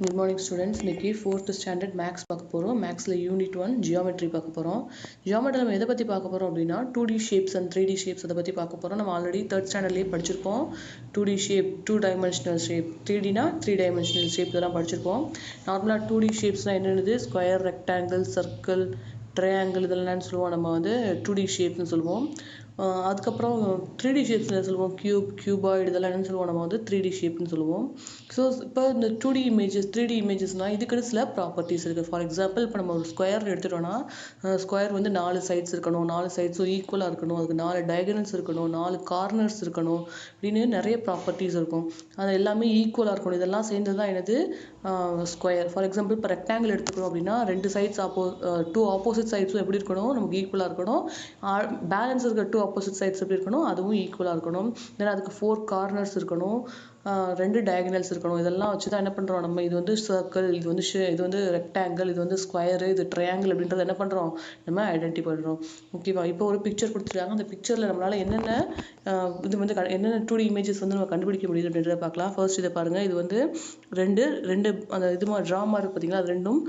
Good morning students. இன்னைக்கு 4th standard maths பார்க்க போகிறோம். மேக்ஸில் யூனிட் 1 ஜியோமெட்ரி பார்க்க போகிறோம். ஜியோமெட்ரி நம்ம எதை பற்றி பார்க்க போகிறோம் அப்படின்னா 2D shapes and 3D shapes அதை பற்றி பார்க்க போகிறோம். நம்ம ஆல்ரெடி 3rd ஸ்டாண்டர்ட்லேயே படிச்சிருப்போம். 2D ஷேப் 2 டைமென்ஷனல் ஷேப், 3Dனா 3 டைமென்ஷனல் ஷேப் இதெல்லாம் படிச்சிருப்போம். நார்மலாக 2D ஷேப்ஸ்னால் என்னென்னது ஸ்கொயர், ரெக்டாங்கிள், சர்க்கிள், ட்ரையாங்கிள் இதெல்லாம் சொல்லுவோம். நம்ம வந்து 2D ஷேப்ஸ்னு சொல்லுவோம். அதுக்கப்புறம் 3D ஷேப்ஸில் சொல்லுவோம். கியூபாய்டு இதெல்லாம் என்னன்னு சொல்லுவோம், நம்ம வந்து 3D ஷேப்னு சொல்லுவோம். ஸோ இப்போ இந்த 2D இமேஜஸ் 3D இமேஜஸ்னால் இதுக்கு சில ப்ராப்பர்ட்டிஸ் இருக்குது. ஃபார் எக்ஸாம்பிள் இப்போ நம்ம ஒரு ஸ்கொயர் எடுத்துட்டோம்னா ஸ்கொயர் வந்து 4 சைட்ஸ் இருக்கணும், 4 சைட்ஸும் ஈக்குவலாக இருக்கணும், அதுக்கு 4 டயகனல்ஸ் இருக்கணும், 4 கார்னர்ஸ் இருக்கணும், அப்படின்னு நிறைய ப்ராப்பர்ட்டிஸ் இருக்கும். அது எல்லாமே ஈக்குவலாக இருக்கணும். இதெல்லாம் சேர்ந்து தான் என்னது ஸ்கொயர். ஃபார் எக்ஸாம்பிள் இப்போ ரெக்டாங்கிள் எடுத்துக்கிறோம் அப்படின்னா 2 சைட்ஸ் 2 ஆப்போசிட் சைட்ஸும் எப்படி இருக்கணும், நமக்கு ஈக்குவலாக இருக்கணும். பேலன்ஸ் இருக்க 2 ஆப்போசிட் சைட்ஸ் எப்படி இருக்கணும், அதுவும் ஈக்குவலாக இருக்கணும். தென் அதுக்கு 4 கார்னர்ஸ் இருக்கணும், 2 டயகனல்ஸ் இருக்கணும். இதெல்லாம் வச்சு தான் என்ன பண்ணுறோம் நம்ம, இது வந்து சர்க்கிள், இது வந்து ரெக்டாங்கிள், இது வந்து ஸ்கொயரு, இது ட்ரையாங்கிள் அப்படின்றத என்ன பண்ணுறோம் நம்ம ஐடென்டிஃபை பண்ணுறோம். ஓகேவா? இப்போ ஒரு பிக்சர் கொடுத்துருக்காங்க. அந்த பிக்சரில் நம்மளால் என்னென்ன இது வந்து என்னென்ன 2D இமேஜஸ் வந்து நம்ம கண்டுபிடிக்க முடியுது அப்படின்றத பார்க்கலாம். ஃபர்ஸ்ட் இதை பாருங்கள். இது வந்து ரெண்டு அந்த இது மாதிரி ட்ராமா இருக்குது பார்த்தீங்களா, அது ரெண்டும்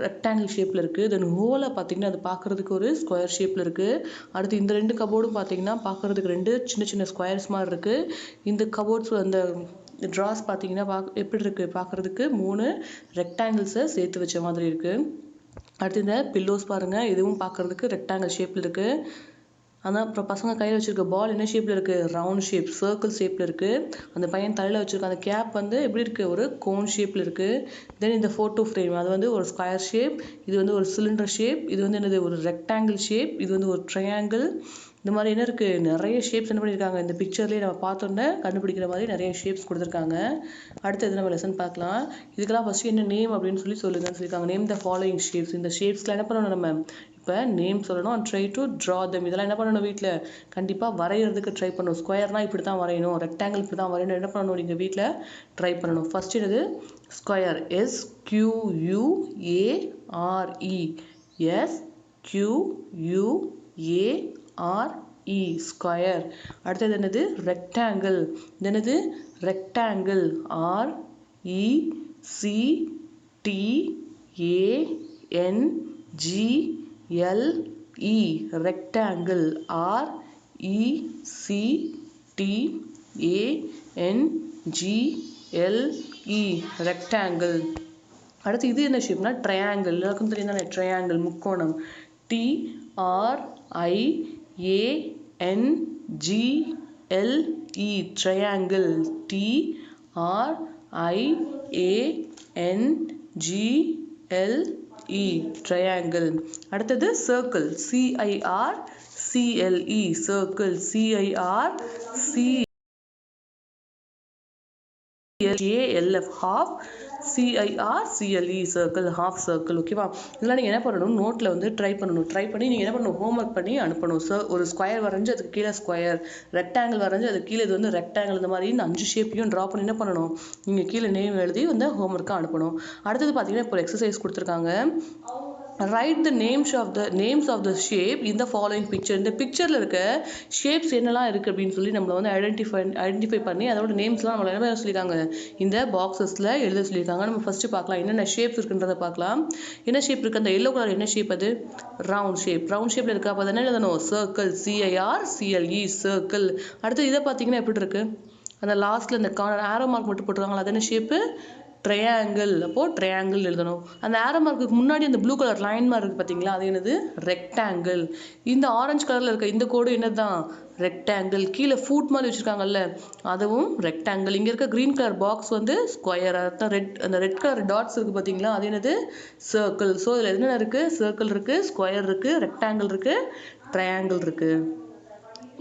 ரெக்டாங்கிள் ஷேப்பில் இருக்குது. தென் ஹோலை பார்த்தீங்கன்னா அது பார்க்குறதுக்கு ஒரு ஸ்கொயர் ஷேப்பில் இருக்குது. அடுத்து இந்த 2 கபோர்டும் பார்த்தீங்கன்னா பார்க்குறதுக்கு 2 சின்ன சின்ன ஸ்கொயர்ஸ் மாதிரி இருக்குது. இந்த கபோர்ட்ஸ் அந்த ட்ராஸ் பார்த்தீங்கன்னா எப்படி இருக்குது, பார்க்குறதுக்கு 3 ரெக்டாங்கிள்ஸை சேர்த்து வச்ச மாதிரி இருக்குது. அடுத்து இந்த பில்லோஸ் பாருங்கள், இதுவும் பார்க்குறதுக்கு ரெக்டாங்கிள் ஷேப்பில் இருக்குது. ஆனால் அப்புறம் பசங்க கையில் வச்சுருக்க பால் என்ன ஷேப்பில் இருக்குது, ரவுண்ட் ஷேப், சர்க்கிள் ஷேப்பில் இருக்குது. அந்த பையன் தலையில் வச்சுருக்க அந்த கேப் வந்து எப்படி இருக்குது, ஒரு கோன் ஷேப்பில் இருக்குது. தென் இந்த ஃபோட்டோ ஃப்ரேம் அது வந்து ஒரு ஸ்கொயர் ஷேப், இது வந்து ஒரு சிலிண்டர் ஷேப், இது வந்து என்னது ஒரு ரெக்டாங்கிள் ஷேப், இது வந்து ஒரு ட்ரையாங்கிள். இந்த மாதிரி என்ன இருக்குது, நிறைய ஷேப்ஸ் என்ன பண்ணியிருக்காங்க இந்த பிக்சர்லேயே நம்ம பார்த்தோன்னே கண்டுபிடிக்கிற மாதிரி நிறைய ஷேப்ஸ் கொடுத்துருக்காங்க. அடுத்தது நம்ம லெசன் பார்க்கலாம். இதுக்கெல்லாம் ஃபஸ்ட்டு என்ன நேம் அப்படின்னு சொல்லுங்கன்னு சொல்லியிருக்காங்க. Name the following shapes. இந்த ஷேப்ஸ்லாம் என்ன பண்ணணும் நம்ம இப்போ நேம் சொல்லணும். அண்ட் ட்ரை டு ட்ரா தம். இதெல்லாம் என்ன பண்ணணும் வீட்டில் கண்டிப்பாக வரைகிறதுக்கு ட்ரை பண்ணணும். ஸ்கொயர்னா இப்படி தான் வரையணும், ரெக்டாங்கிள் இப்படி தான் வரையணும், என்ன பண்ணணும் நீங்கள் வீட்டில் ட்ரை பண்ணணும். ஃபர்ஸ்ட் என்னது ஸ்கொயர், SQUARE, SQUARE ஸ்கொயர். அடுத்தது என்னது ரெக்டாங்கிள், இது என்னது rectangle, RECTANGLE rectangle, RECTANGLE rectangle. அடுத்து இது என்ன ஷேப்னா ட்ரையாங்கிள். எல்லாருக்கும் தெரியும் தானே ட்ரையாங்கிள், முக்கோணம், TRIANGLE ட்ரையாங்கிள், TRIANGLE ட்ரையாங்கிள். அடுத்தது circle, CIRCLE circle, CIRCLE half, CIRCLE circle, half circle. ஓகேவா? இதெல்லாம் நீங்கள் என்ன பண்ணணும், நோட்டில் வந்து ட்ரை பண்ணி நீங்கள் என்ன பண்ணணும், ஹோம்ஒர்க் பண்ணி அனுப்பணும். ஒரு ஸ்கொயர் வரைஞ்சி அதுக்கு கீழே ஸ்கொயர், ரெக்டாங்கிள் வரைஞ்சி அதுக்கு கீழே இது வந்து ரெக்டாங்கிள், இந்த மாதிரி இந்த 5 ஷேப்பையும் ட்ரா பண்ணி என்ன பண்ணணும், நீங்கள் கீழே நேம் எழுதி வந்து ஹோம்ஒர்க்காக அனுப்பணும். அடுத்தது பார்த்தீங்கன்னா இப்போ எக்ஸசைஸ் கொடுத்துருக்காங்க. Write the names of the shape இந்த ஃபாலோயிங் பிக்சர். இந்த பிக்சரில் இருக்க ஷேப்ஸ் என்னெல்லாம் இருக்குது அப்படின்னு சொல்லி நம்மளை வந்து ஐடென்டிஃபை பண்ணி அதோட நேம்ஸ்லாம் நம்மளை என்ன சொல்லியிருக்காங்க இந்த பாக்ஸஸில் எழுத சொல்லியிருக்காங்க. நம்ம ஃபஸ்ட்டு பார்க்கலாம் என்னென்ன ஷேப்ஸ் இருக்குன்றதை பார்க்கலாம். என்ன ஷேப் இருக்குது, அந்த எல்லோ கலர் என்ன ஷேப், அது ரவுண்ட் ஷேப். ரவுண்ட் ஷேப்பில் இருக்கா, அப்போ என்ன எழுதணும், சர்க்கிள், CIRCLE சர்க்கிள். அடுத்து இதை பார்த்தீங்கன்னா எப்படி இருக்குது, அந்த லாஸ்ட்டில் இந்த கார்னர் ஆரோ மார்க் மட்டும் போட்டுருக்காங்களா, அது என்ன ஷேப்பு, ட்ரையாங்கிள். அப்போது ட்ரையாங்கிள் எழுதணும். அந்த ஆரோ மார்க்குக்கு முன்னாடி அந்த ப்ளூ கலர் லைன் மாதிரி இருக்குது பார்த்தீங்களா, அது என்னது ரெக்டாங்கிள். இந்த ஆரஞ்சு கலரில் இருக்க இந்த கோடு என்னது தான் ரெக்டாங்கிள். கீழே ஃபுட் மாதிரி வச்சுருக்காங்கல்ல அதுவும் ரெக்டாங்கிள். இங்கே இருக்க க்ரீன் கலர் பாக்ஸ் வந்து ஸ்கொயர். அதான் அந்த ரெட் கலர் டாட்ஸ் இருக்குது பார்த்தீங்களா, அது என்னது சர்க்கிள். ஸோ இதில் என்னென்ன இருக்குது, சர்க்கிள் இருக்குது, ஸ்கொயர் இருக்குது, ரெக்டாங்கிள் இருக்குது, ட்ரையாங்கிள் இருக்குது.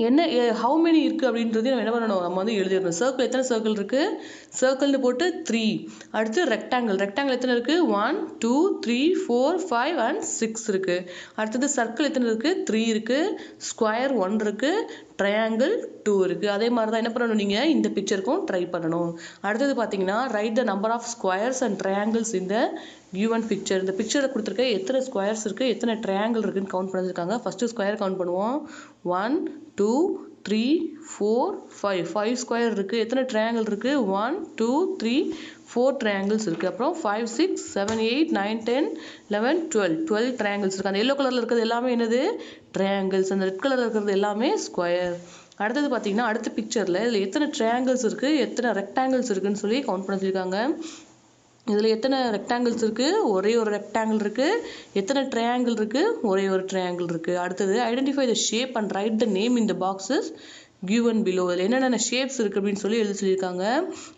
என்ன ஹவு மெனி இருக்குது அப்படின்றது நம்ம என்ன பண்ணணும், நம்ம வந்து எழுதிடணும். சர்க்கிள் எத்தனை சர்க்கிள் இருக்குது, சர்க்கிள்னு போட்டு 3. அடுத்து ரெக்டாங்கிள் எத்தனை இருக்குது, 1 2 3 4 5 and 6 இருக்குது. அடுத்தது சர்க்கிள் எத்தனை இருக்குது, 3 இருக்குது, ஸ்கொயர் 1 இருக்குது, ட்ரையாங்கிள் 2 இருக்குது. அதே மாதிரி தான் என்ன பண்ணணும், நீங்கள் இந்த பிக்சருக்கும் ட்ரை பண்ணணும். அடுத்தது பார்த்தீங்கன்னா write the number of squares and triangles இந்த கிவன் பிக்சர். இந்த பிக்சரில் கொடுத்துருக்க எத்தனை ஸ்கொயர்ஸ் இருக்குது, எத்தனை ட்ரையாங்கிள் இருக்குன்னு கவுண்ட் பண்ணியிருக்காங்க. ஃபஸ்ட்டு ஸ்கொயர் கவுண்ட் பண்ணுவோம். 1 2 3 4 5 ஸ்கொயர் இருக்குது. எத்தனை ட்ரையாங்கிள் இருக்குது, 1 2 3 4 ட்ரையாங்கிள்ஸ் இருக்குது. அப்புறம் 5 6 7 8 9 10 11 12 ட்ரையாங்கிள்ஸ் இருக்குது. அந்த எல்லோ கலரில் இருக்கிறது எல்லாமே என்னது ட்ரையாங்கிள்ஸ், அந்த ரெட் கலரில் இருக்கிறது எல்லாமே ஸ்கொயர். அடுத்தது பார்த்தீங்கன்னா அடுத்த பிக்சரில் இதில் எத்தனை ட்ரையாங்கிள்ஸ் இருக்குது எத்தனை ரெக்டாங்கிள்ஸ் இருக்குன்னு சொல்லி கவுண்ட் பண்ண சொல்லியிருக்காங்க. இதில் எத்தனை ரெக்டாங்கிள்ஸ் இருக்குது, ஒரே ஒரு ரெக்டாங்கிள் இருக்குது. எத்தனை ட்ரையாங்கிள் இருக்குது, ஒரே ஒரு ட்ரையாங்கிள் இருக்குது. அடுத்தது identify the shape and right the name in the boxes given below. இதில் என்னென்ன ஷேப்ஸ் இருக்குது அப்படின்னு சொல்லி எழுதி சொல்லியிருக்காங்க.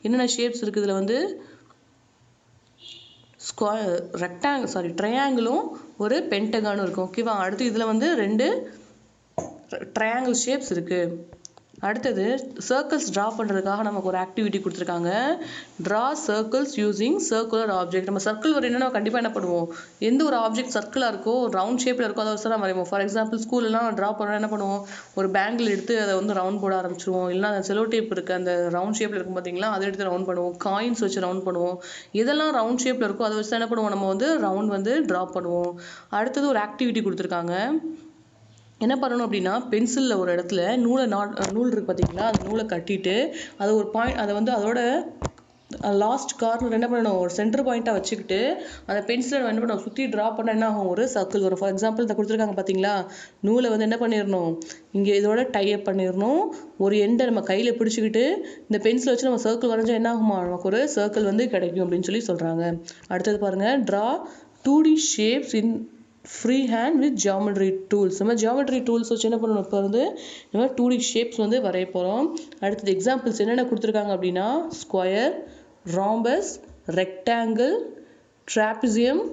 என்னென்ன ஷேப்ஸ் இருக்குது இதில் வந்து ட்ரையாங்கிளும் ஒரு பென்டகானும் இருக்கும். ஓகேவா. அடுத்து இதில் வந்து 2 ட்ரையாங்கிள் ஷேப்ஸ் இருக்குது. அடுத்தது சர்க்கிள்ஸ் ட்ரா பண்ணுறதுக்காக நமக்கு ஒரு ஆக்டிவிட்டி கொடுத்துருக்காங்க. Draw circles using circular object. நம்ம சர்க்கிள் வரையணும்னா கண்டிப்பாக என்ன பண்ணுவோம், எந்த ஒரு ஆப்ஜெக்ட் சர்க்கிளாக இருக்கோ ரவுண்ட் ஷேப்பில் இருக்கோ அதை வச்சு தான் வரைவோம். ஃபார் எக்ஸாம்பிள் ஸ்கூலெலாம் ட்ரா பண்ணால் என்ன பண்ணுவோம், ஒரு பேங்கில் எடுத்து அதை வந்து ரவுண்ட் போட ஆரம்பிச்சிருவோம். இல்லைனா அந்த செலோ டேப் இருக்குது அந்த ரவுண்ட் ஷேப்பில் இருக்கும் பார்த்தீங்களா, அதை எடுத்து ரவுண்ட் பண்ணுவோம். காயின்ஸ் வச்சு ரவுண்ட் பண்ணுவோம். இதெல்லாம் ரவுண்ட் ஷேப்பில் இருக்கோ அதை வச்சு என்ன பண்ணுவோம், நம்ம வந்து ரவுண்ட் வந்து ட்ரா பண்ணுவோம். அடுத்தது ஒரு ஆக்டிவிட்டி கொடுத்துருக்காங்க. என்ன பண்ணணும் அப்படின்னா பென்சிலில் ஒரு இடத்துல நூல் இருக்குது பார்த்தீங்களா, அந்த நூலை கட்டிட்டு அது ஒரு பாயிண்ட் அதை வந்து அதோட லாஸ்ட் கார்னர் என்ன பண்ணணும், ஒரு சென்டர் பாயிண்ட்டாக வச்சுக்கிட்டு அந்த பென்சிலை நம்ம என்ன பண்ணணும் சுற்றி ட்ரா பண்ண என்ன ஆகும், ஒரு சர்க்கிள் வரும். ஃபார் எக்ஸாம்பிள் இதை கொடுத்துருக்காங்க பார்த்தீங்களா, நூலை வந்து என்ன பண்ணிடணும் இங்கே இதோட டைப் பண்ணிடணும். ஒரு எண்டை நம்ம கையில் பிடிச்சிக்கிட்டு இந்த பென்சிலை வச்சு நம்ம சர்க்கிள் வரைஞ்சா என்ன ஆகுமா, நமக்கு ஒரு சர்க்கிள் வந்து கிடைக்கும் அப்படின்னு சொல்லி சொல்கிறாங்க. அடுத்தது பாருங்கள், draw 2D shapes in free hand with geometry tools. நம்ம ஜியாமெட்ரி டூல்ஸ் வச்சு என்ன பண்ணணும், இப்போ வந்து நம்ம 2D ஷேப்ஸ் வந்து வரைய போகிறோம். அடுத்தது எக்ஸாம்பிள்ஸ் என்னென்ன கொடுத்துருக்காங்க அப்படின்னா square, rhombus, rectangle, trapezium,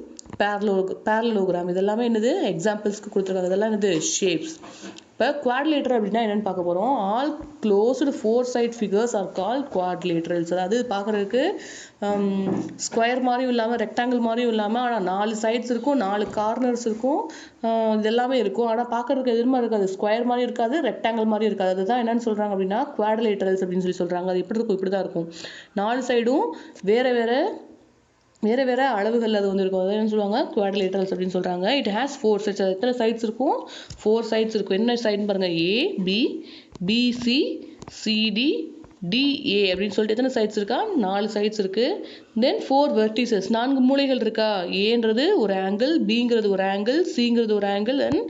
parallelogram. இதெல்லாமே என்னது எக்ஸாம்பிள்ஸ்க்கு கொடுத்துருக்காங்க. இதெல்லாம் என்னது ஷேப்ஸ். இப்போ குவாட்ரிலேட்டர் அப்படின்னா என்னென்னு பார்க்க போகிறோம். All closed 4 side figures are called quadrilaterals. அதாவது பார்க்குறதுக்கு ஸ்கொயர் மாதிரியும் இல்லாமல் ரெக்டாங்கிள் மாதிரியும் இல்லாமல் ஆனால் 4 சைட்ஸ் இருக்கும், 4 கார்னர்ஸ் இருக்கும், இது எல்லாமே இருக்கும். ஆனால் பார்க்குறதுக்கு எது மாதிரி இருக்காது, ஸ்கொயர் மாதிரி இருக்காது, ரெக்டாங்கிள் மாதிரி இருக்காது. அதுதான் என்னென்னு சொல்கிறாங்க அப்படின்னா குவாட்ரிலேட்டரல்ஸ் அப்படின்னு சொல்லி சொல்கிறாங்க. அது எப்படி இருக்கும், இப்படி தான் இருக்கும். 4 சைடும் வேறு வேறு அளவுகள் அது வந்து இருக்கும். அதை என்ன சொல்லுவாங்க குவாட்ரிலேட்டரல்ஸ் அப்படின்னு சொல்கிறாங்க. It has 4 sides. அது எத்தனை சைட்ஸ் இருக்கும், 4 சைட்ஸ் இருக்கும். என்ன சைடுன்னு பாருங்கள், ABC, CD, DA அப்படின்னு சொல்லிட்டு எத்தனை சைட்ஸ் இருக்கா, 4 சைட்ஸ் இருக்குது. தென் 4 வெர்டிசஸ், 4 மூலைகள் இருக்கா. ஏன்றது ஒரு ஆங்கிள், பிங்கிறது ஒரு ஆங்கிள், சிங்கிறது ஒரு ஆங்கிள், அண்ட்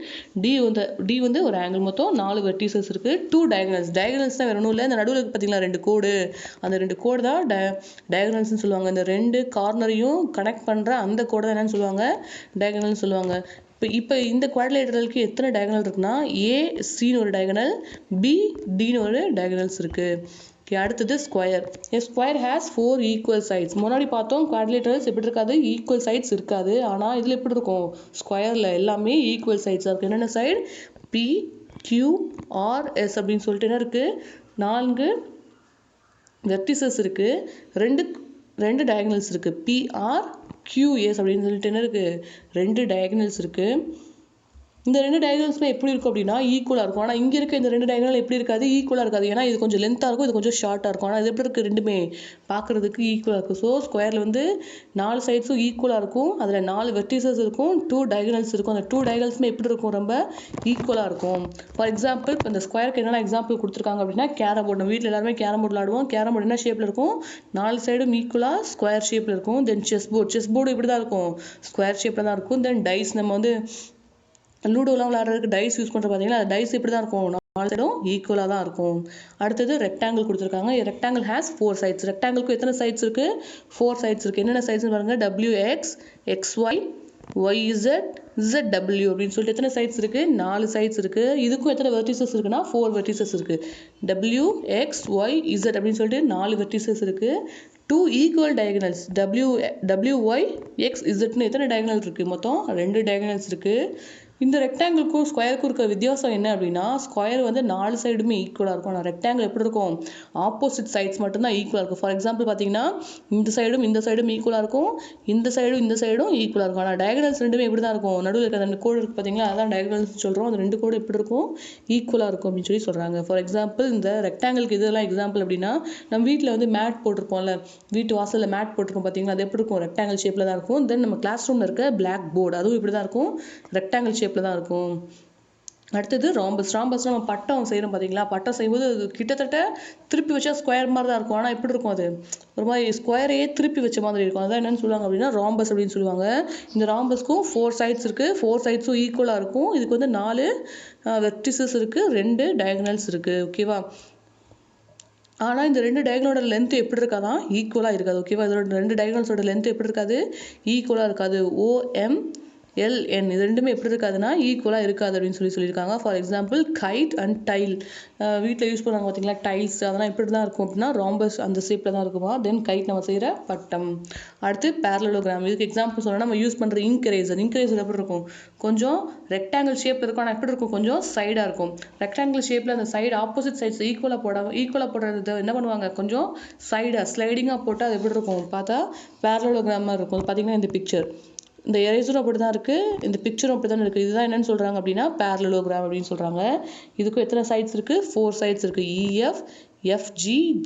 டி வந்து ஒரு ஆங்கிள். மொத்தம் 4 வெர்டிசஸ் இருக்குது. 2 டயகனல்ஸ். டயகனல்ஸ் தான் வேற ஒன்றும் இல்லை, இந்த நடுவில் பார்த்தீங்களா 2 கோடு, அந்த 2 கோடு தான் டயகனல்ஸ்னு சொல்லுவாங்க. இந்த 2 கார்னரையும் கனெக்ட் பண்ணுற அந்த கோடு தான் என்னன்னு சொல்லுவாங்க, டயகனல்னு சொல்லுவாங்க. இப்போ இந்த குவாட்ரிலேட்டரலுக்கு எத்தனை டயகனல் இருக்குன்னா ACன்னு ஒரு டயகனல், BDன்னு ஒரு டயகனல்ஸ் இருக்குது. அடுத்தது square. Square has 4 equal sides. முன்னாடி பார்த்தோம் குவாட்ரிலேட்டரல்ஸ் எப்படி இருக்காது, ஈக்குவல் சைட்ஸ் இருக்காது. ஆனால் இதில் எப்படி இருக்கும், ஸ்கொயரில் எல்லாமே ஈக்குவல் சைட்ஸாக இருக்குது. என்னென்ன சைடு, PQRS அப்படின்னு சொல்லிட்டு என்ன இருக்குது, 4 வெர்டிசஸ் இருக்குது, 2 டயகனல்ஸ் இருக்குது. PRQS அப்படின்னு சொல்லிட்டு என்ன இருக்குது, 2 டயகனல்ஸ் இருக்குது. இந்த 2 டயகனல்ஸுமே எப்படி இருக்கும் அப்படின்னா ஈக்குவலாக இருக்கும். ஆனால் இங்கே இருக்க இந்த 2 டயகனல் எப்படி இருக்காது, ஈக்குவலாக இருக்காது. ஏன்னா இது கொஞ்சம் லென்த்தாக இருக்கும், இது கொஞ்சம் ஷார்ட்டாக இருக்கும். ஆனால் இது எப்படி இருக்குது, ரெண்டுமே பார்க்குறதுக்கு ஈக்குவலாக இருக்கும். ஸோ ஸ்கொயரில் வந்து 4 சைட்ஸும் ஈக்குவலாக இருக்கும். அதில் 4 வெர்டிசஸ் இருக்கும், 2 டயகனல்ஸ் இருக்கும். அந்த 2 டயகனல்ஸுமே எப்படி இருக்கும், ரொம்ப ஈக்குவலாக இருக்கும். ஃபார் எக்ஸாம்பிள் இப்போ இந்த ஸ்கொயருக்கு என்னென்ன எக்ஸாம்பிள் கொடுத்துருக்காங்க அப்படின்னா கேரம் போர்டு. நம்ம வீட்டில் எல்லாருமே கேரம் போர்டு விளாடுவோம். கேரம் போர்டு என்ன ஷேப்பில் இருக்கும், 4 சைடும் ஈக்குவலாக ஸ்கொயர் ஷேப்பில் இருக்கும். தென் செஸ் போர்டு இப்படி தான் இருக்கும், ஸ்கொயர் ஷேப்பில் தான் இருக்கும். தென் டைஸ், நம்ம வந்து லூடோலாம் விளையாடுறதுக்கு டைஸ் யூஸ் பண்ணுற பார்த்தீங்கன்னா அது டைஸ் இப்படி தான் இருக்கும், 4 சைடும் ஈக்குவலாக தான் இருக்கும். அடுத்தது ரெக்டாங்கிள் கொடுத்துருக்காங்க. Rectangle has 4 sides. ரெக்டாங்கிளுக்கு எத்தனை சைட்ஸ் இருக்குது, 4 சைட்ஸ் இருக்குது. என்னென்ன சைட்ஸ்னு பாருங்கள், WX, XY, YZ, ZW அப்படின்னு சொல்லிட்டு எத்தனை சைட்ஸ் இருக்குது, 4 சைட்ஸ் இருக்குது. இதுக்கும் எத்தனை வெர்டிசஸ் இருக்குன்னா 4 வெர்டிசஸ் இருக்குது. WXYZ அப்படின்னு சொல்லிட்டு 4 வெர்டிசஸ் இருக்குது. 2 ஈக்குவல் டயகனல்ஸ், WYXZன்னு எத்தனை டயகனல் இருக்குது, மொத்தம் 2 டயகனல்ஸ் இருக்குது. இந்த ரெக்டாங்கிளுக்கும் ஸ்கொயருக்கும் இருக்க வித்தியாசம் என்ன அப்படின்னா ஸ்கொயர் வந்து 4 சைடுமே ஈக்குவலாக இருக்கும். ஆனால் ரெக்டாங்கிள் எப்படி இருக்கும், ஆப்போசிட் சைட்ஸ் மட்டும்தான் ஈக்குவலாக இருக்கும். ஃபார் எக்ஸாம்பிள் பார்த்தீங்கன்னா இந்த சைடும் ஈக்குவலாக இருக்கும், இந்த சைடும் ஈக்குவலாக இருக்கும். ஆனால் டயகனல்ஸ் ரெண்டுமே எப்படி தான் இருக்கும், நடுவில் இருக்க அந்த கோடு இருக்குது பார்த்தீங்களா, அதான் டயகனல்ஸ் சொல்கிறோம். அந்த 2 கோடு எப்படி இருக்கும், ஈக்குவலாக இருக்கும் அப்படின்னு சொல்லி சொல்கிறாங்க. ஃபார் எக்ஸாம்பிள் இந்த ரெக்டாங்கிளுக்கு இதெல்லாம் எக்ஸாம்பிள் அப்படின்னா நம்ம வீட்டில் வந்து மேட் போட்டிருப்போம்ல, வீட்டு வாசலில் மேட் போட்டிருக்கோம் பார்த்தீங்களா, அது எப்படி இருக்கும், ரெக்டாங்கிள் ஷேப்பில் தான் இருக்கும். தென் நம்ம கிளாஸ் ரூமில் இருக்க பிளாக் போர்டு அதுவும் இப்படி தான் இருக்கும், ரெக்டாங்கிள் ஷேப்பில் தான் இருக்கும். அடுத்தது ராம்பஸ். ராம்பஸ் நம்ம பட்டம் செய்கிறோம் பார்த்தீங்களா, பட்டம் செய்யும்போது அது கிட்டத்தட்ட திருப்பி வச்சா ஸ்கொயர் மாதிரி தான் இருக்கும். ஆனால் எப்படி இருக்கும், அது ஒரு மாதிரி ஸ்கொயரையே திருப்பி வச்ச மாதிரி இருக்கும். அதான் என்னன்னு சொல்லுவாங்க அப்படின்னா ராம்பஸ் அப்படின்னு சொல்லுவாங்க. இந்த ராம்பஸ்க்கும் 4 சைட்ஸ் இருக்குது. 4 சைட்ஸும் ஈக்குவலாக இருக்கும். இதுக்கு வந்து 4 வெர்டிசஸ் இருக்குது, 2 டயகனல்ஸ் இருக்குது. ஓகேவா. ஆனால் இந்த 2 டயகனலோட லென்த் எப்படி இருக்காதான், ஈக்குவலாக இருக்காது. ஓகேவா. இதோட 2 டயகனல்ஸோட லென்த் எப்படி இருக்காது, ஈக்குவலாக இருக்காது. OMLN இது ரெண்டுமே எப்படி இருக்காதுன்னா ஈக்குவலாக இருக்காது அப்படின்னு சொல்லியிருக்காங்க. For example kite and tile. வீட்டில் யூஸ் பண்ணுவாங்க பார்த்தீங்களா, டைல்ஸ், அதெல்லாம் எப்படி தான் இருக்கும் அப்படின்னா ராம்பஸ் அந்த ஷேப்பில் தான் இருக்குமா. தென் கைட் நம்ம செய்கிற பட்டம். அடுத்து பேரலோகிராம். இதுக்கு எக்ஸாம்பிள் சொல்லணும்னா நம்ம யூஸ் பண்ணுற இங்க் எரேசர். இங்க் எரேசர் எப்படி இருக்கும், கொஞ்சம் ரெக்டாங்கிள் ஷேப் இருக்கும். ஆனால் எப்படி இருக்கும், கொஞ்சம் சைடாக இருக்கும். ரெக்டாங்கிள் ஷேப்பில் அந்த சைடு ஆப்போசிட் சைட்ஸ் ஈக்குவலாக போடுறது என்ன பண்ணுவாங்க, கொஞ்சம் சைடாக ஸ்லைடிங்காக போட்டு அது எப்படி இருக்கும் பார்த்தா பேரலோகிராம் மாதிரி இருக்கும். பார்த்தீங்கன்னா இந்த பிக்சர், இந்த எரேசரும் அப்படி தான் இருக்குது, இந்த பிக்சரும் அப்படி தான் இருக்குது. இதுதான் என்னன்னு சொல்கிறாங்க அப்படின்னா பேரலோகிராம் அப்படின்னு சொல்கிறாங்க. இதுக்கும் எத்தனை சைட்ஸ் இருக்குது, 4 சைட்ஸ் இருக்குது. EF, FG,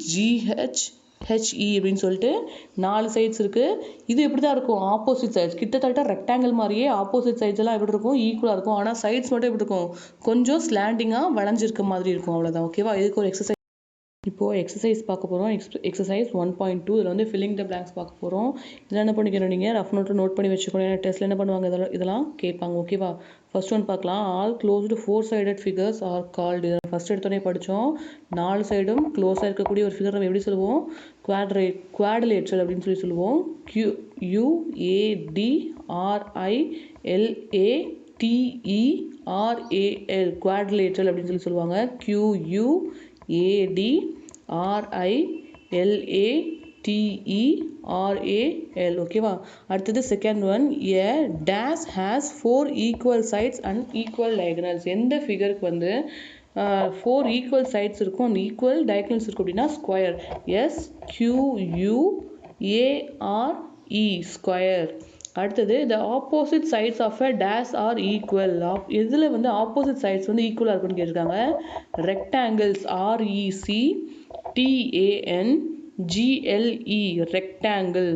GH, HE அப்படின்னு சொல்லிட்டு 4 சைட்ஸ் இருக்குது. இது எப்படி தான் இருக்கும், ஆப்போசிட் சைட்ஸ். கிட்டத்தட்ட ரெக்டாங்கிள் மாதிரியே ஆப்போசிட் சைட்ஸ் எல்லாம் எப்படி இருக்கும், ஈக்குவலாக இருக்கும். ஆனால் சைட்ஸ் மட்டும் எப்படி இருக்கும், கொஞ்சம் ஸ்லாண்டிங்காக வளைஞ்சிருக்க மாதிரி இருக்கும். அவ்வளோதான். ஓகேவா. இதுக்கு ஒரு எக்ஸசைஸ். இப்போது எக்ஸசைஸ் பார்க்க போகிறோம். எக்ஸசைஸ் 1.2. இதில் வந்து ஃபில்லிங் த பிளாங்க்ஸ் பார்க்க போகிறோம். இதில் என்ன பண்ணிக்கணும், நீங்கள் ரஃப் நோட்டில் நோட் பண்ணி வச்சுக்கணும். ஏன்னா டெஸ்ட்டில் என்ன பண்ணுவாங்க, இதெல்லாம் கேட்பாங்க. ஓகேவா. ஃபர்ஸ்ட் ஒன் பார்க்கலாம். All closed 4 sided figures are called. First எடுத்தோடனே படித்தோம். 4 சைடும் க்ளோஸாக இருக்கக்கூடிய ஒரு ஃபிகர் நம்ம எப்படி சொல்லுவோம், குவாட்ரிலேட்ரல் அப்படின்னு சொல்லுவோம். QUADRILATERAL குவாட்ரிலேட்ரல் அப்படின்னு சொல்லுவாங்க. QUADRILATERAL. ஓகேவா. அடுத்தது second one. A dash has 4 equal sides and equal diagonals. எந்த ஃபிகருக்கு வந்து 4 ஈக்குவல் சைட்ஸ் இருக்கும், அந்த ஈக்குவல் டயகனல்ஸ் இருக்கும் அப்படின்னா ஸ்கொயர். SQUARE square. அடுத்தது the opposite sides of a dash are equal. இதில் வந்து ஆப்போசிட் சைட்ஸ் வந்து ஈக்குவலாக இருக்குன்னு கேட்டிருக்காங்க. Rectangles. RECTANGLE rectangle.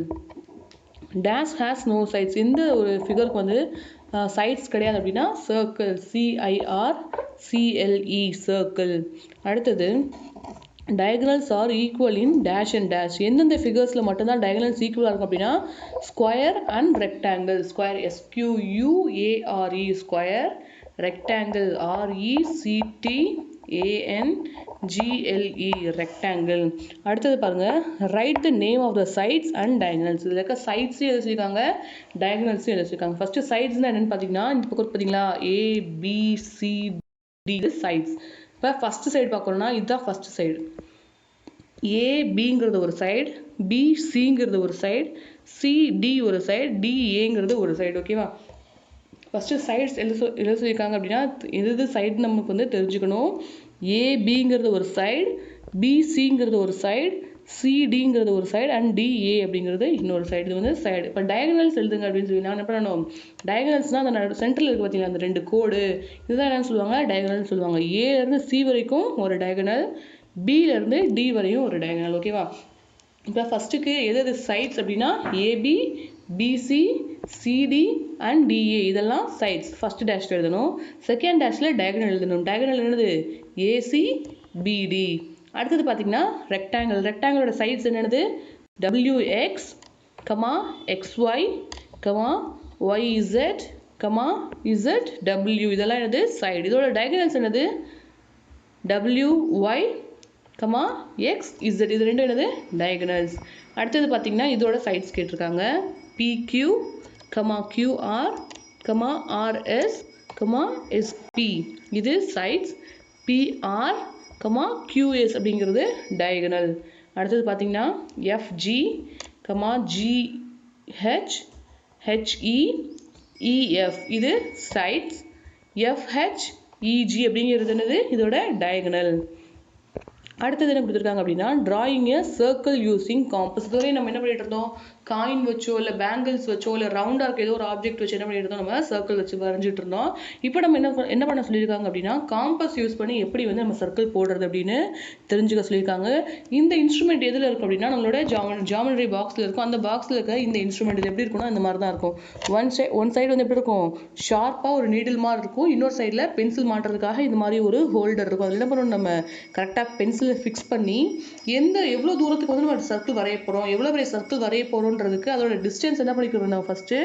Dash has no sides. இந்த ஒரு ஃபிகருக்கு வந்து சைட்ஸ் கிடையாது அப்படின்னா சர்க்கிள். CIRCLE circle. அடுத்தது diagonals are equal in dash and dash. எந்தெந்த ஃபிகர்ஸில் மட்டும்தான் டயகனல்ஸ் ஈக்குவலாக இருக்கும் அப்படின்னா square and rectangle. Square SQUARE square. Rectangle RECTANGLE rectangle. அடுத்தது பாருங்க, right the name of the sides and diagonals. இதில் இருக்க சைட்ஸும் எழுதிருக்காங்க, டயகனல்ஸும் எழுதிருக்காங்க. ஃபர்ஸ்ட் சைட்ஸ்னா என்னன்னு பார்த்தீங்கன்னா இந்த பக்கம் பார்த்தீங்களா ABCD சைட்ஸ். இப்போ ஃபர்ஸ்ட் சைடு பார்க்கணும்னா இதுதான் ஃபர்ஸ்ட் சைடு. ABங்கிறது ஒரு சைடு, BCங்கிறது ஒரு சைடு, CD ஒரு சைடு, DAங்கிறது ஒரு சைடு. ஓகேவா. ஃபர்ஸ்ட் சைட்ஸ் எழுத சொல்லியிருக்காங்க அப்படின்னா எது சைடு நமக்கு வந்து தெரிஞ்சுக்கணும். ABங்கிறது ஒரு சைடு, BCங்கிறது ஒரு சைடு, CDங்கிறது ஒரு சைடு அண்ட் DA அப்படிங்கிறது இன்னொரு சைடு. இது வந்து சைடு. இப்போ டயகனல்ஸ் எழுதுங்க அப்படின்னு சொல்லி நான் என்ன பண்ணணும், டயகனல்ஸ்னால் அந்த சென்டரில் இருக்குது பார்த்தீங்களா அந்த 2 கோடு, இதுதான் என்னன்னு சொல்லுவாங்க, டயகனல் சொல்லுவாங்க. ஏலேருந்து C வரைக்கும் ஒரு டயகனல், Bலேருந்து D வரையும் ஒரு டயகனல். ஓகேவா. இப்போ ஃபஸ்ட்டுக்கு எது சைட்ஸ் அப்படின்னா AB, BC, CD and DA இதெல்லாம் சைட்ஸ். ஃபர்ஸ்ட் டேஷில் எழுதணும். செகண்ட் டேஷில் டயகனல் எழுதணும். டயகனல் என்னது ACBD. அடுத்தது பார்த்தீங்கன்னா ரெக்டாங்கிள். ரெக்டாங்கிளோட சைட்ஸ் என்னது WX, XY, YZ, ZW. இதெல்லாம் என்னது சைடு. இதோட டயகனல்ஸ் என்னது WY, XZ. இது ரெண்டும் என்னது டயகனல்ஸ். அடுத்தது பார்த்தீங்கன்னா இதோட சைட்ஸ் கேட்டிருக்காங்க. PQ, QR, RS, SP. இது சைட்ஸ். PR, QS அப்படிங்கிறது டயகனல். அடுத்தது பார்த்தீங்கன்னா FG, GH, HE, EF இது சைட்ஸ். FH, EG அப்படிங்கிறது என்னது இதோட டயகனல். அடுத்தது என்ன கொடுத்துருக்காங்க அப்படின்னா டிராயிங் ஏ சர்க்கிள் யூஸிங் காம்பஸ். இதுவரை நம்ம என்ன பண்ணிட்டு இருந்தோம், காயின் வச்சோ இல்லை பேங்கிள்ஸ் வச்சோ இல்லை ரவுண்டாக இருக்க ஏதோ ஒரு ஆப்ஜெக்ட் வச்சு என்ன பண்ணிட்டு இருந்தோம், நம்ம சர்க்கிள் வச்சு வரைஞ்சிட்டு இருந்தோம். இப்போ நம்ம என்ன பண்ண சொல்லியிருக்காங்க அப்படின்னா, காம்பஸ் யூஸ் பண்ணி எப்படி வந்து நம்ம சர்க்கிள் போடுறது அப்படின்னு தெரிஞ்சுக்க சொல்லியிருக்காங்க. இந்த இன்ஸ்ட்ருமெண்ட் எதில் இருக்கும் அப்படின்னா, நம்மளோட ஜாமெட்ரி பாக்ஸில் இருக்கும். அந்த பாக்ஸில் இருக்க இந்த இன்ஸ்ட்ருமெண்ட் இது எப்படி இருக்கும்னா இந்த மாதிரி தான் இருக்கும். ஒன் சைடு வந்து எப்படி இருக்கும், ஷார்ப்பாக ஒரு நீடில் மாதிரி இருக்கும். இன்னொரு சைடில் பென்சில் மாட்டுறதுக்காக இந்த மாதிரி ஒரு ஹோல்டர் இருக்கும். அதில் என்ன பண்ணணும், நம்ம கரெக்டாக பென்சிலை ஃபிக்ஸ் பண்ணி எவ்வளோ தூரத்துக்கு வந்து நம்ம சர்க்கிள் வரைய போகிறோம், எவ்வளோ பெரிய சர்க்கிள் வரைய போகிறோன்றதுக்கு அதோட டிஸ்டன்ஸ் என்ன பண்ணிக்கணும், நம்ம ஃபஸ்ட்டு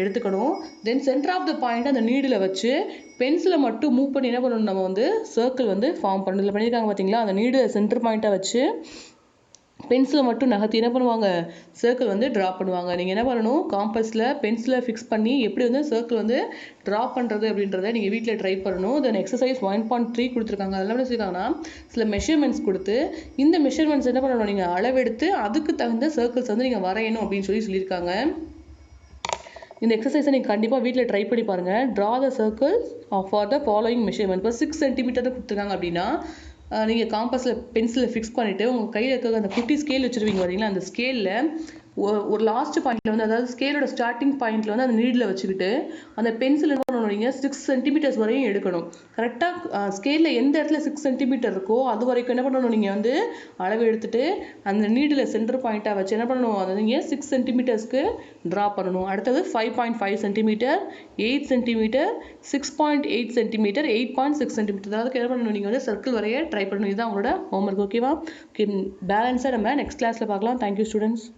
எடுத்துக்கணும். தென் சென்டர் ஆஃப் த பாயிண்ட் அந்த நீடில் வச்சு பென்சிலை மட்டும் மூவ் பண்ணி என்ன பண்ணணும், நம்ம வந்து சர்க்கிள் வந்து ஃபார்ம் பண்ணல பண்ணியிருக்காங்க பார்த்தீங்களா. அந்த நீடில் சென்டர் பாயிண்ட்டாக வச்சு பென்சிலை மட்டும் நகர்த்தி என்ன பண்ணுவாங்க, சர்க்கிள் வந்து ட்ரா பண்ணுவாங்க. நீங்கள் என்ன பண்ணணும், காம்பஸில் பென்சிலை ஃபிக்ஸ் பண்ணி எப்படி வந்து சர்க்கிள் வந்து ட்ரா பண்ணுறது அப்படின்றத நீங்கள் வீட்டில் ட்ரை பண்ணணும். தென் எக்ஸசைஸ் 1.3 கொடுத்துருக்காங்க. அதெல்லாம் என்ன சொல்லியிருக்காங்கன்னா, சில மெஷர்மெண்ட்ஸ் கொடுத்து இந்த மெஷர்மெண்ட்ஸ் என்ன பண்ணணும், நீங்கள் அளவெடுத்து அதுக்கு தகுந்த சர்க்கிள்ஸ் வந்து நீங்கள் வரையணும் அப்படின்னு சொல்லியிருக்காங்க. இந்த எக்ஸசைஸை நீங்கள் கண்டிப்பாக வீட்டில் ட்ரை பண்ணி பாருங்கள். Draw the circle for the following measurement. இப்போ 6 சென்டிமீட்டர் கொடுத்துருக்காங்க அப்படின்னா, நீங்கள் காம்பஸில் பென்சிலை ஃபிக்ஸ் பண்ணிவிட்டு உங்கள் கையில் இருக்க அந்த குட்டி ஸ்கேல் வச்சுருவீங்க பார்த்தீங்களா, அந்த ஸ்கேலில் ஒரு லாஸ்ட் பாயிண்ட்ல வந்து, அதாவது ஸ்கேலோட ஸ்டார்டிங் பாயிண்ட்ல வந்து அந்த நீடில் வச்சுக்கிட்டு அந்த பென்சில் என்ன பண்ணணும், நீங்கள் 6 சென்டிமீட்டர்ஸ் வரையும் எடுக்கணும். கரெக்டாக ஸ்கேலில் எந்த இடத்துல 6 சென்டிமீட்டர் இருக்கோ அது வரைக்கும் என்ன பண்ணணும், நீங்கள் வந்து அளவு எடுத்துட்டு அந்த நீடில் சென்டர் பாயிண்ட்டாக வச்சு என்ன பண்ணணும், அதை நீங்கள் 6 சென்டிமீட்டர்ஸ்க்கு ட்ரா பண்ணணும். அடுத்தது 5.5 சென்டிமீட்டர், 8 சென்டிமீட்டர், 6.8 சென்டிமீட்டர், 8.6 சென்டிமீட்டர், அதாவது என்ன பண்ணணும், நீங்கள் வந்து சர்க்கிள் வரைய ட்ரை பண்ணணும். இதுதான் உங்களோட ஹோம்ஒர்க். ஓகேவா? ஓகே, பேலன்ஸாக நம்ம நெக்ஸ்ட் கிளாஸில் பார்க்கலாம். Thank you students.